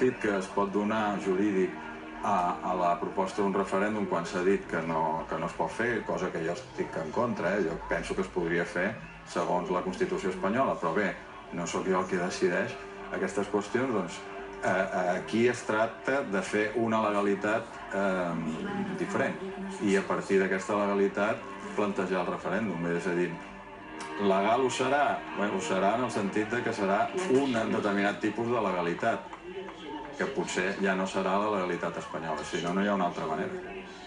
sentit que es pot donar jurídic a la proposta d'un referèndum quan s'ha dit que no es pot fer, cosa que jo estic en contra, jo penso que es podria fer segons la Constitució espanyola, però bé, no sóc jo el que decideix aquestes qüestions, doncs aquí es tracta de fer una legalitat diferent i a partir d'aquesta legalitat plantejar el referèndum, és a dir, legal ho serà? Ho serà en el sentit que serà un determinat tipus de legalitat, que potser ja no serà la legalitat espanyola, si no, no hi ha una altra manera.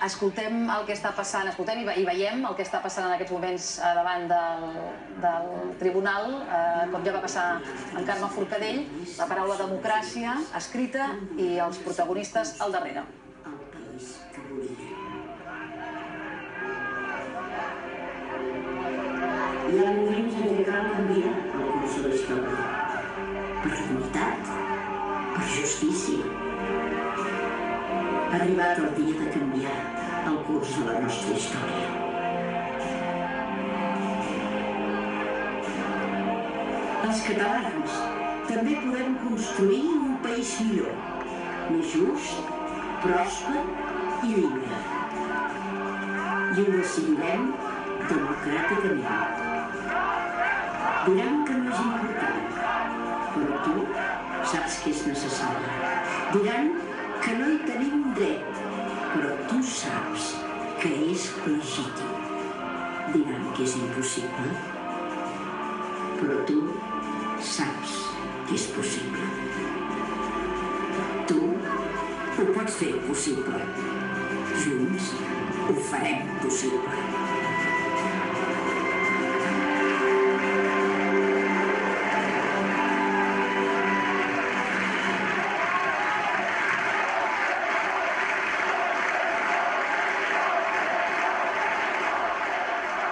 Escoltem el que està passant, escoltem i veiem el que està passant en aquests moments davant del tribunal, com ja va passar en Carme Forcadell, la paraula democràcia escrita i els protagonistes al darrere. Hi ha moments en què cal canviar el curs de la història. Per dignitat, per justícia. Ha arribat el dia de canviar el curs de la nostra història. Els catalans també podem construir un país millor, més just, pròsper i lliure. I ho decidirem democràticament. Diran que no és important, però tu saps que és necessari. Diran que no hi tenim dret, però tu saps que és legítim. Diran que és impossible, però tu saps que és possible. Tu ho pots fer possible. Junts ho farem possible.